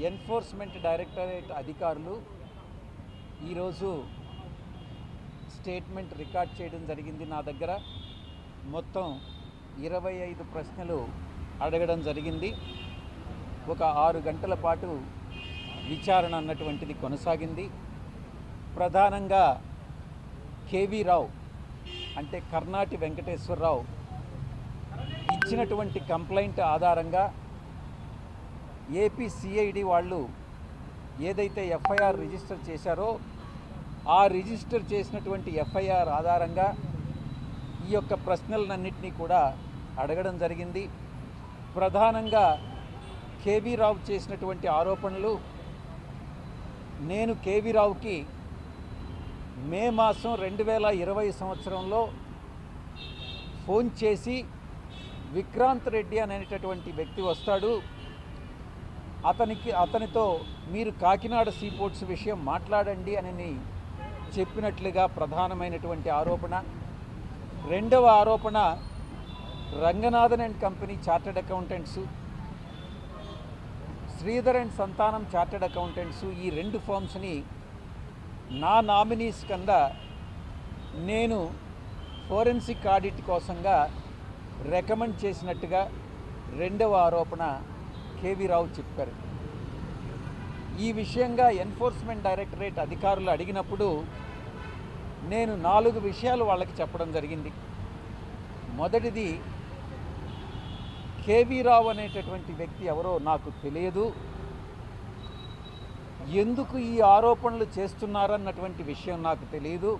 Enforcement directorate అధికారులు ఈరోజు statement record చేయడం జరిగింది. నా దగ్గర మొత్తం 25 ప్రశ్నలు అడగడం జరిగింది. ఒక 6 గంటల పాటు విచారణ అన్నటువంటిది కొనసాగింది. ప్రధానంగా కేవీ రావు అంటే కర్నాటి వెంకటేశ్వరరావు ఇచ్చినటువంటి కంప్లైంట్ ఆధారంగా ఏపీ సిఐడి వాళ్ళు ఏదైతే ఎఫ్ఐఆర్ రిజిస్టర్ చేశారో ఆ రిజిస్టర్ చేసినటువంటి ఎఫ్ఐఆర్ ఆధారంగా ఈ యొక్క ప్రశ్నలన్నింటినీ కూడా అడగడం జరిగింది. ప్రధానంగా కేవీ రావు చేసినటువంటి ఆరోపణలు, నేను కేవీ రావుకి మే మాసం 2020 సంవత్సరంలో ఫోన్ చేసి విక్రాంత్ రెడ్డి అనేటటువంటి వ్యక్తి వస్తాడు, అతనితో మీరు కాకినాడ సీపోర్ట్స్ విషయం మాట్లాడండి అని చెప్పినట్లుగా ప్రధానమైనటువంటి ఆరోపణ. రెండవ ఆరోపణ, Ranganathan and company chartered accountants, Sridhar and సంతానం చార్టెడ్ అకౌంటెంట్స్, ఈ 2 ఫర్మ్స్ని నా నామినీస్ కింద నేను ఫోరెన్సిక్ ఆడిట్ కోసంగా రికమెండ్ చేసినట్టుగా రెండవ ఆరోపణ కేవీ రావు చెప్పారు. ఈ విషయంగా ఎన్ఫోర్స్మెంట్ డైరెక్టరేట్ అధికారులు అడిగినప్పుడు నేను 4 విషయాలు వాళ్ళకి చెప్పడం జరిగింది. మొదటిది, కేవీ రావు అనేటటువంటి వ్యక్తి ఎవరో నాకు తెలియదు, ఎందుకు ఈ ఆరోపణలు చేస్తున్నారన్నటువంటి విషయం నాకు తెలియదు,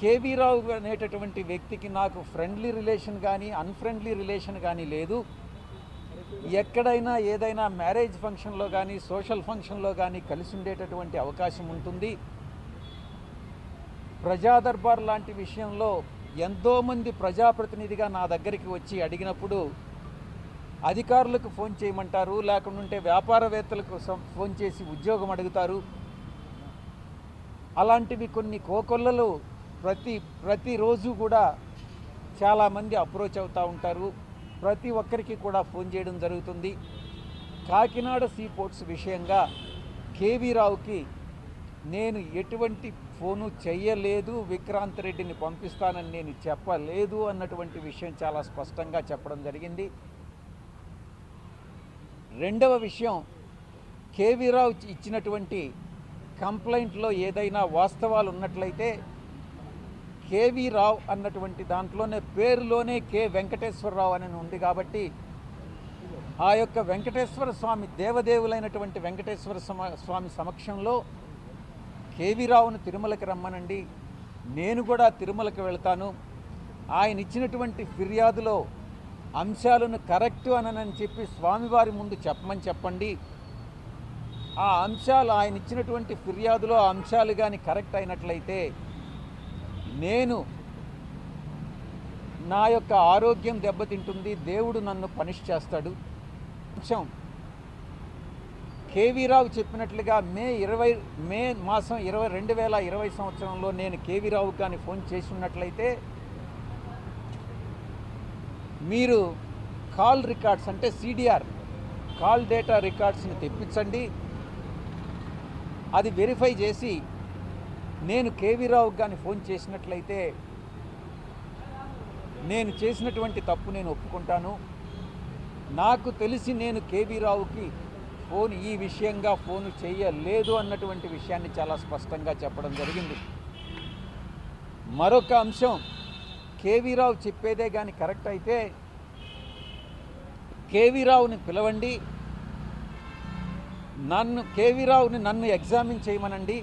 కేవీ రావు అనేటటువంటి వ్యక్తికి నాకు ఫ్రెండ్లీ రిలేషన్ కానీ అన్ఫ్రెండ్లీ రిలేషన్ కానీ లేదు, ఎక్కడైనా ఏదైనా మ్యారేజ్ ఫంక్షన్లో కానీ సోషల్ ఫంక్షన్లో కానీ కలిసి ఉండేటటువంటి అవకాశం ఉంటుంది. ప్రజా దర్బార్ లాంటి విషయంలో ఎంతోమంది ప్రజాప్రతినిధిగా నా దగ్గరికి వచ్చి అడిగినప్పుడు అధికారులకు ఫోన్ చేయమంటారు, లేకుంటే వ్యాపారవేత్తలకు ఫోన్ చేసి ఉద్యోగం అడుగుతారు. అలాంటివి కొన్ని కోకొల్లలు ప్రతిరోజు కూడా చాలామంది అప్రోచ్ అవుతూ ఉంటారు. ప్రతి ఒక్కరికి కూడా ఫోన్ చేయడం జరుగుతుంది. కాకినాడ సీపోర్ట్స్ విషయంగా కేవీ రావుకి నేను ఎటువంటి ఫోను చెయ్యలేదు, విక్రాంత్ రెడ్డిని పంపిస్తానని నేను చెప్పలేదు అన్నటువంటి విషయం చాలా స్పష్టంగా చెప్పడం జరిగింది. రెండవ విషయం, కేవీ రావు ఇచ్చినటువంటి కంప్లైంట్లో ఏదైనా వాస్తవాలు ఉన్నట్లయితే కేవీ రావు అన్నటువంటి దాంట్లోనే పేరులోనే కె వెంకటేశ్వరరావు అని ఉంది కాబట్టి ఆ యొక్క వెంకటేశ్వర స్వామి దేవదేవులైనటువంటి వెంకటేశ్వర స్వామి సమక్షంలో కేవీ రావును తిరుమలకి రమ్మనండి, నేను కూడా తిరుమలకి వెళ్తాను, ఆయన ఇచ్చినటువంటి ఫిర్యాదులో అంశాలను కరెక్టు అనని చెప్పి స్వామివారి ముందు చెప్పండి, ఆ అంశాలు ఆయన ఇచ్చినటువంటి ఫిర్యాదులో ఆ అంశాలు కానీ కరెక్ట్ అయినట్లయితే నేను నా యొక్క ఆరోగ్యం దెబ్బతింటుంది, దేవుడు నన్ను పనిష్ చేస్తాడు. అంశం, కేవీ రావు చెప్పినట్లుగా మే మాసం 2020 సంవత్సరంలో నేను కేవీ రావు కానీ ఫోన్ చేసి ఉన్నట్లయితే మీరు కాల్ రికార్డ్స్ అంటే సిడిఆర్ కాల్ డేటా రికార్డ్స్ని తెప్పించండి, అది వెరిఫై చేసి నేను కేవీ రావుకి కానీ ఫోన్ చేసినట్లయితే నేను చేసినటువంటి తప్పు నేను ఒప్పుకుంటాను, నాకు తెలిసి నేను కేవీ రావుకి ఈ విషయంగా ఫోను చేయలేదు అన్నటువంటి విషయాన్ని చాలా స్పష్టంగా చెప్పడం జరిగింది. మరొక అంశం, కేవీ రావు చెప్పేదే కానీ కరెక్ట్ అయితే కేవీ రావుని పిలవండి, కేవీ రావుని నన్ను ఎగ్జామిన్ చేయమనండి,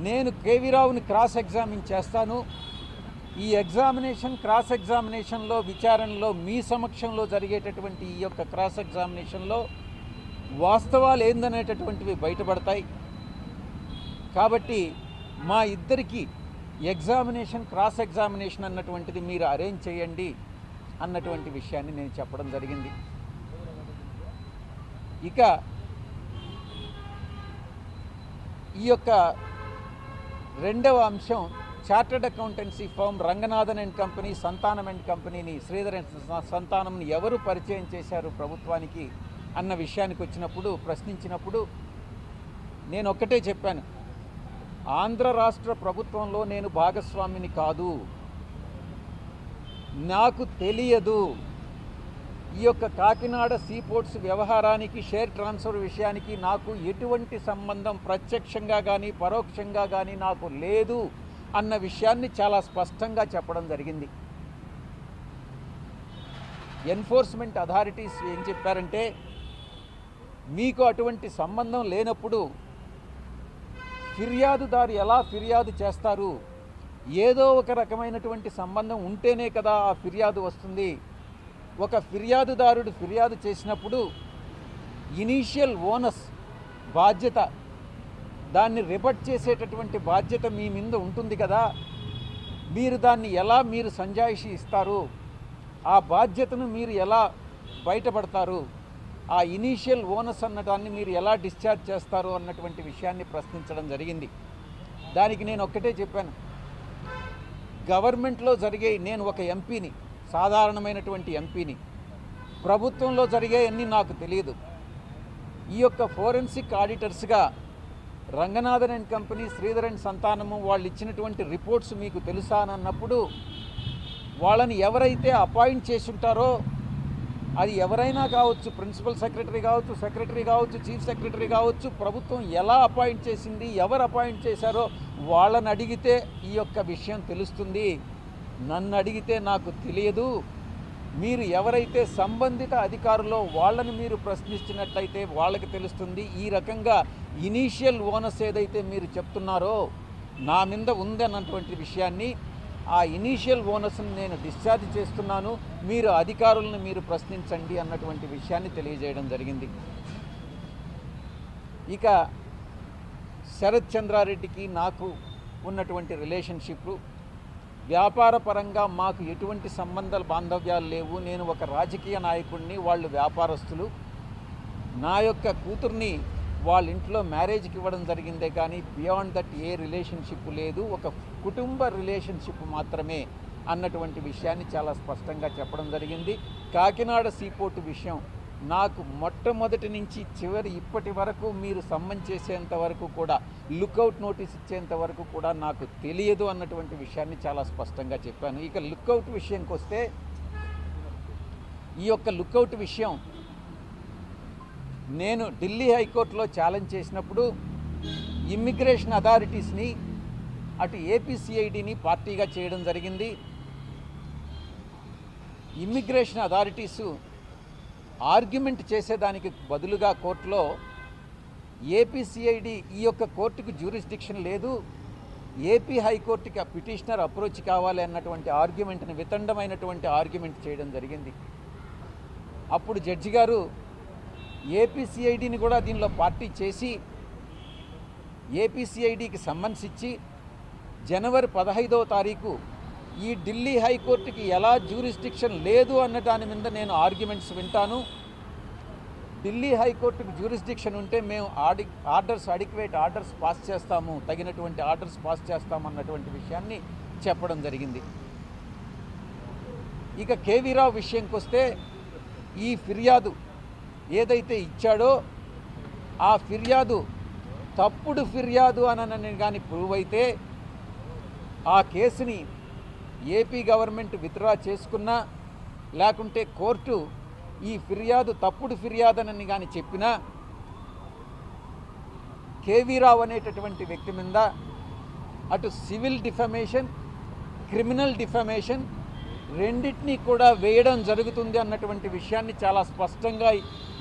నేను కేవీ రావుని క్రాస్ ఎగ్జామిన్ చేస్తాను. ఈ క్రాస్ ఎగ్జామినేషన్లో విచారణలో మీ సమక్షంలో జరిగేటటువంటి ఈ యొక్క క్రాస్ ఎగ్జామినేషన్లో వాస్తవాలు ఏందనేటటువంటివి బయటపడతాయి. కాబట్టి మా ఇద్దరికి క్రాస్ ఎగ్జామినేషన్ అన్నటువంటిది మీరు అరేంజ్ చేయండి అన్నటువంటి విషయాన్ని నేను చెప్పడం జరిగింది. ఇక ఈ యొక్క రెండవ అంశం, chartered accountancy firm Ranganathan and company, Santhanam and కంపెనీని, శ్రీధర్ అండ్ సంతానంని ఎవరు పరిచయం చేశారు ప్రభుత్వానికి అన్న విషయానికి వచ్చినప్పుడు ప్రశ్నించినప్పుడు నేను ఒక్కటే చెప్పాను, ఆంధ్ర రాష్ట్ర ప్రభుత్వంలో నేను భాగస్వామిని కాదు, నాకు తెలియదు, ఈ యొక్క కాకినాడ సీపోర్ట్స్ వ్యవహారానికి షేర్ ట్రాన్స్ఫర్ విషయానికి నాకు ఎటువంటి సంబంధం ప్రత్యక్షంగా కానీ పరోక్షంగా కానీ నాకు లేదు అన్న విషయాన్ని చాలా స్పష్టంగా చెప్పడం జరిగింది. ఎన్ఫోర్స్మెంట్ అథారిటీస్ ఏం చెప్పారంటే, మీకు అటువంటి సంబంధం లేనప్పుడు ఫిర్యాదుదారు ఎలా ఫిర్యాదు చేస్తారు, ఏదో ఒక రకమైనటువంటి సంబంధం ఉంటేనే కదా ఆ ఫిర్యాదు వస్తుంది. ఒక ఫిర్యాదుదారుడు ఫిర్యాదు చేసినప్పుడు ఇనీషియల్ ఓనస్ బాధ్యత, దాన్ని రిబట్ చేసేటటువంటి బాధ్యత మీ మీద ఉంటుంది కదా, మీరు దాన్ని ఎలా మీరు సంజాయిషి ఇస్తారు, ఆ బాధ్యతను మీరు ఎలా బయటపడతారు, ఆ ఇనీషియల్ ఓనస్ అన్నదాన్ని మీరు ఎలా డిశ్చార్జ్ చేస్తారు అన్నటువంటి విషయాన్ని ప్రశ్నించడం జరిగింది. దానికి నేను ఒక్కటే చెప్పాను, గవర్నమెంట్లో జరిగే, నేను ఒక ఎంపీని, సాధారణమైనటువంటి ఎంపీని, ప్రభుత్వంలో జరిగేవన్నీ నాకు తెలియదు. ఈ యొక్క ఫోరెన్సిక్ ఆడిటర్స్గా Ranganathan and company, Sridhar and Santhanam వాళ్ళు ఇచ్చినటువంటి రిపోర్ట్స్ మీకు తెలుసా అని అన్నప్పుడు, వాళ్ళని ఎవరైతే అపాయింట్ చేసి ఉంటారో, అది ఎవరైనా కావచ్చు, ప్రిన్సిపల్ సెక్రటరీ కావచ్చు, సెక్రటరీ కావచ్చు, చీఫ్ సెక్రటరీ కావచ్చు, ప్రభుత్వం ఎలా అపాయింట్ చేసింది, ఎవరు అపాయింట్ చేశారో వాళ్ళని అడిగితే ఈ యొక్క విషయం తెలుస్తుంది. నన్ను అడిగితే నాకు తెలియదు. మీరు ఎవరైతే సంబంధిత అధికారులో వాళ్ళని మీరు ప్రశ్నించినట్లయితే వాళ్ళకి తెలుస్తుంది. ఈ రకంగా ఇనీషియల్ ఓనర్స్ ఏదైతే మీరు చెప్తున్నారో నా మీద ఉందన్నటువంటి విషయాన్ని, ఆ ఇనీషియల్ ఓనర్స్ని నేను డిశ్చార్జ్ చేస్తున్నాను, మీరు అధికారులను మీరు ప్రశ్నించండి అన్నటువంటి విషయాన్ని తెలియజేయడం జరిగింది. ఇక శరత్ చంద్రారెడ్డికి నాకు ఉన్నటువంటి రిలేషన్షిప్, వ్యాపార పరంగా మాకు ఎటువంటి బాంధవ్యాలు లేవు. నేను ఒక రాజకీయ నాయకుడిని, వాళ్ళు వ్యాపారస్తులు. నా యొక్క కూతుర్ని వాళ్ళ ఇంట్లో మ్యారేజ్కి ఇవ్వడం జరిగిందే కానీ బియాండ్ దట్ ఏ రిలేషన్షిప్ లేదు, ఒక కుటుంబ రిలేషన్షిప్ మాత్రమే అన్నటువంటి విషయాన్ని చాలా స్పష్టంగా చెప్పడం జరిగింది. కాకినాడ సీపోర్టు విషయం నాకు మొట్టమొదటి నుంచి ఇప్పటి వరకు మీరు సమ్మన్ చేసేంత వరకు కూడా, లుక్అవుట్ నోటీస్ ఇచ్చేంత వరకు కూడా నాకు తెలియదు అన్నటువంటి విషయాన్ని చాలా స్పష్టంగా చెప్పాను. ఇక లుక్అవుట్ విషయంకి వస్తే, ఈ యొక్క లుక్అవుట్ విషయం నేను ఢిల్లీ హైకోర్టులో ఛాలెంజ్ చేసినప్పుడు ఇమ్మిగ్రేషన్ అథారిటీస్ని, అటు ఏపీసీఐడిని పార్టీగా చేయడం జరిగింది. ఇమ్మిగ్రేషన్ అథారిటీసు ఆర్గ్యుమెంట్ చేసేదానికి బదులుగా కోర్టులో ఏపీసీఐడి ఈ యొక్క కోర్టుకు జ్యూరిస్డిక్షన్ లేదు, ఏపీ హైకోర్టుకి పిటిషనర్ అప్రోచ్ కావాలి అన్నటువంటి ఆర్గ్యుమెంట్ని, వితండమైనటువంటి ఆర్గ్యుమెంట్ చేయడం జరిగింది. అప్పుడు జడ్జి గారు ఏపీసీఐడిని కూడా దీనిలో పార్టీ చేసి ఏపీసీఐడికి సమ్మన్స్ ఇచ్చి జనవరి 15వ తారీఖు ఈ ఢిల్లీ హైకోర్టుకి ఎలా జ్యూరిస్డిక్షన్ లేదు అన్న దాని మీద నేను ఆర్గ్యుమెంట్స్ వింటాను, ఢిల్లీ హైకోర్టుకు జ్యూరిస్డిక్షన్ ఉంటే మేము అడిక్వేట్ ఆర్డర్స్ పాస్ చేస్తాము, తగినటువంటి ఆర్డర్స్ పాస్ చేస్తాము అన్నటువంటి విషయాన్ని చెప్పడం జరిగింది. ఇక కేవీ రావు విషయంకి వస్తే, ఈ ఫిర్యాదు ఏదైతే ఇచ్చాడో ఆ ఫిర్యాదు తప్పుడు ఫిర్యాదు అనని కానీ ప్రూవ్ అయితే ఆ కేసుని ఏపీ గవర్నమెంట్ విత్డ్రా చేసుకున్నా, లేకుంటే కోర్టు ఈ ఫిర్యాదు తప్పుడు ఫిర్యాదనని కానీ చెప్పినా, కేవీ రావు అనేటటువంటి వ్యక్తి మీద అటు సివిల్ డిఫమేషన్, క్రిమినల్ డిఫమేషన్ రెండింటినీ కూడా వేయడం జరుగుతుంది అన్నటువంటి విషయాన్ని చాలా స్పష్టంగా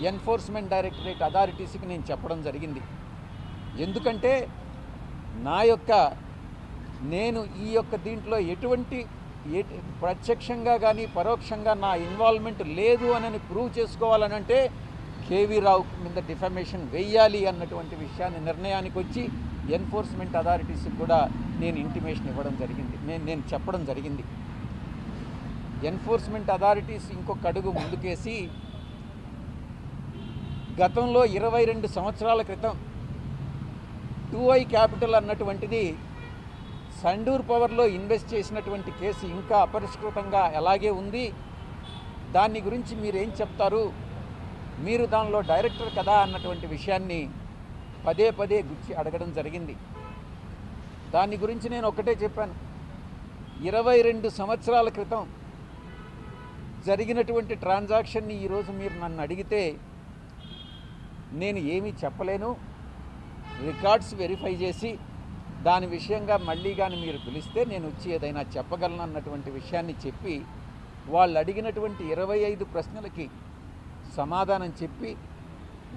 ఎన్ఫోర్స్మెంట్ డైరెక్టరేట్ అథారిటీస్కి నేను చెప్పడం జరిగింది. ఎందుకంటే నేను ఈ యొక్క దీంట్లో ఎటువంటి ప్రత్యక్షంగా కానీ పరోక్షంగా నా ఇన్వాల్వ్మెంట్ లేదు అని ప్రూవ్ చేసుకోవాలనంటే కేవీ రావు మీద డిఫమేషన్ వేయాలి అన్నటువంటి విషయాన్ని నిర్ణయానికి వచ్చి ఎన్ఫోర్స్మెంట్ అథారిటీస్కి కూడా నేను ఇంటిమేషన్ ఇవ్వడం జరిగింది, నేను చెప్పడం జరిగింది. ఎన్ఫోర్స్మెంట్ అథారిటీస్ ఇంకొక అడుగు ముందుకేసి గతంలో 22 సంవత్సరాల క్రితం 2i క్యాపిటల్ అన్నటువంటిది సండూర్ పవర్లో ఇన్వెస్ట్ చేసినటువంటి కేసు ఇంకా అపరిష్కృతంగా అలాగే ఉంది. దాని గురించి మీరేం చెప్తారు? మీరు దానిలో డైరెక్టర్ కదా అన్నటువంటి విషయాన్ని పదే పదే గుచ్చి అడగడం జరిగింది. దాని గురించి నేను ఒకటే చెప్పాను. 22 సంవత్సరాల క్రితం జరిగినటువంటి ట్రాన్సాక్షన్ని ఈరోజు మీరు నన్ను అడిగితే నేను ఏమీ చెప్పలేను. రికార్డ్స్ వెరిఫై చేసి దాని విషయంగా మళ్ళీ కానీ మీరు పిలిస్తే నేను వచ్చి ఏదైనా చెప్పగలను అన్నటువంటి విషయాన్ని చెప్పి వాళ్ళు అడిగినటువంటి 25 ప్రశ్నలకి సమాధానం చెప్పి,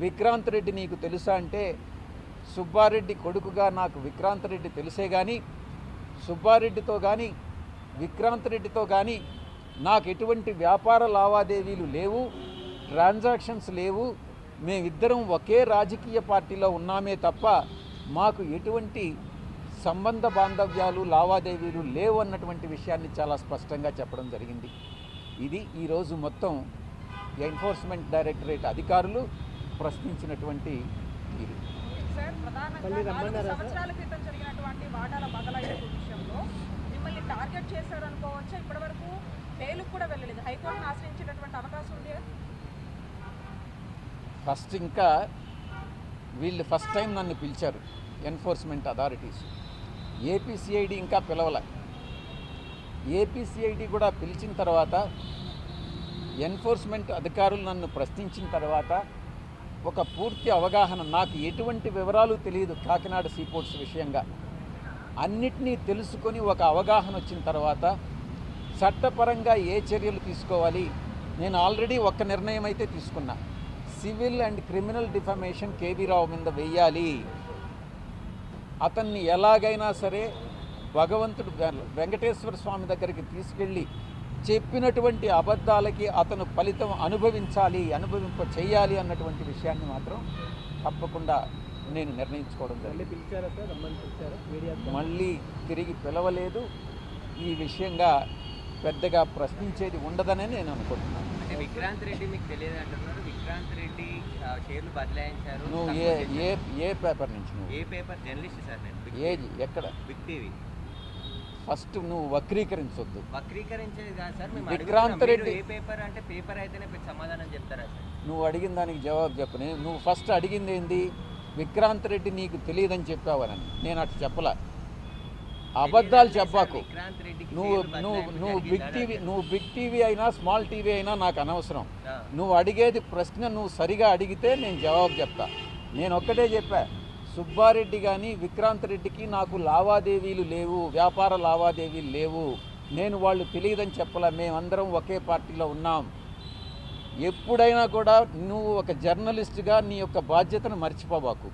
విక్రాంత్ రెడ్డి నీకు తెలుసా అంటే, సుబ్బారెడ్డి కొడుకుగా నాకు విక్రాంత్ రెడ్డి తెలిసే కానీ సుబ్బారెడ్డితో కానీ విక్రాంత్ రెడ్డితో కానీ నాకు ఎటువంటి వ్యాపార లావాదేవీలు లేవు, ట్రాన్సాక్షన్స్ లేవు, మేమిద్దరం ఒకే రాజకీయ పార్టీలో ఉన్నామే తప్ప మాకు ఎటువంటి సంబంధ బాంధవ్యాలు లావాదేవీలు లేవు అన్నటువంటి విషయాన్ని చాలా స్పష్టంగా చెప్పడం జరిగింది. ఇది ఈరోజు మొత్తం ఎన్ఫోర్స్మెంట్ డైరెక్టరేట్ అధికారులు ప్రశ్నించినటువంటి తీరు. సార్, ప్రధానంగా 4 సంవత్సరాల క్రితం జరిగినటువంటి వాటాల బదలాయింపు విషయంలో మిమ్మల్ని టార్గెట్ చేశారనుకోవచ్చా? ఇప్పటివరకు బెయిల్కి కూడా వెళ్ళలేదు, హైకోర్టును ఆశ్రయించేటటువంటి అవకాశం ఉంది. ఫస్ట్ ఇంకా వీళ్ళు ఫస్ట్ టైం నన్ను పిలిచారు ఎన్ఫోర్స్మెంట్ అథారిటీస్. ఏపీసీఐడి ఇంకా పిలవలే. ఏపీసీఐడి కూడా పిలిచిన తర్వాత ఎన్ఫోర్స్మెంట్ అధికారులు నన్ను ప్రశ్నించిన తర్వాత ఒక పూర్తి అవగాహన, నాకు ఎటువంటి వివరాలు తెలియదు కాకినాడ సీపోర్ట్స్ విషయంగా, అన్నిటినీ తెలుసుకొని ఒక అవగాహన వచ్చిన తర్వాత చట్టపరంగా ఏ చర్యలు తీసుకోవాలి, నేను ఆల్రెడీ ఒక నిర్ణయం అయితే తీసుకున్నా. Civil and criminal defamation KV Rao మీద వెయ్యాలి. అతన్ని ఎలాగైనా సరే భగవంతుడు వెంకటేశ్వర స్వామి దగ్గరికి తీసుకెళ్ళి చెప్పినటువంటి అబద్ధాలకి అతను ఫలితం చేయాలి అన్నటువంటి విషయాన్ని మాత్రం తప్పకుండా నేను నిర్ణయించుకోవడం జరిగింది. మళ్ళీ తిరిగి పిలవలేదు. ఈ విషయంగా పెద్దగా ప్రశ్నించేది ఉండదని నేను అనుకుంటున్నాను. అంటే విక్రాంత్ రెడ్డి మీకు తెలియదు అంటున్నారు. విక్రాంత్ రెడ్డి షేర్లు బదలాయించారు. నువ్వు ఏ పేపర్ నుంచి? నువ్వు ఏ పేపర్? జర్నలిస్ట్ సార్ నేను. ఏది? ఎక్కడ? Big TV. ఫస్ట్ నువ్వు వక్రీకరించొద్దు. వక్రీకరించేది కాదు సార్. మేము విక్రాంత్ రెడ్డి ఏ పేపర్ అంటే పేపర్ అయితేనే సమాధానం చెప్తారా సార్? నువ్వు అడిగిన దానికి జవాబు చెప్పని. నువ్వు ఫస్ట్ అడిగింది ఏంది? విక్రాంత్ రెడ్డి నీకు తెలియదని చెప్పావని. నేను అటు చెప్పలా. అబద్ధాలు చెప్పాకు. నువ్వు బిగ్ టీవీ అయినా స్మాల్ టీవీ అయినా నాకు అనవసరం. నువ్వు అడిగేది ప్రశ్న నువ్వు సరిగా అడిగితే నేను జవాబు చెప్తా. నేను ఒక్కటే చెప్పా, సుబ్బారెడ్డి కానీ విక్రాంత్ రెడ్డికి నాకు లావాదేవీలు లేవు, వ్యాపార లావాదేవీలు లేవు. నేను వాళ్ళు తెలియదని చెప్పలా. మేమందరం ఒకే పార్టీలో ఉన్నాం. ఎప్పుడైనా కూడా నువ్వు ఒక జర్నలిస్ట్గా నీ యొక్క బాధ్యతను మర్చిపోబాకు.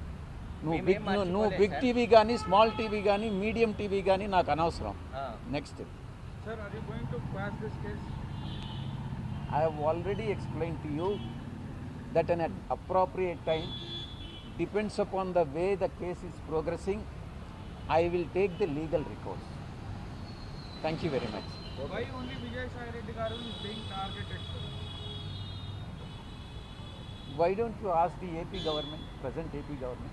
నువ్వు బిగ్ టీవీ కానీ స్మాల్ టీవీ కానీ మీడియం టీవీ కానీ నాకు అనవసరం. Next, I have already explained to you that an appropriate time, depends upon the way the case is progressing, I will take the legal recourse. Thank you very much. Why only Vijay Sai Reddy garu is being targeted? Why don't you ask the AP government, present AP government?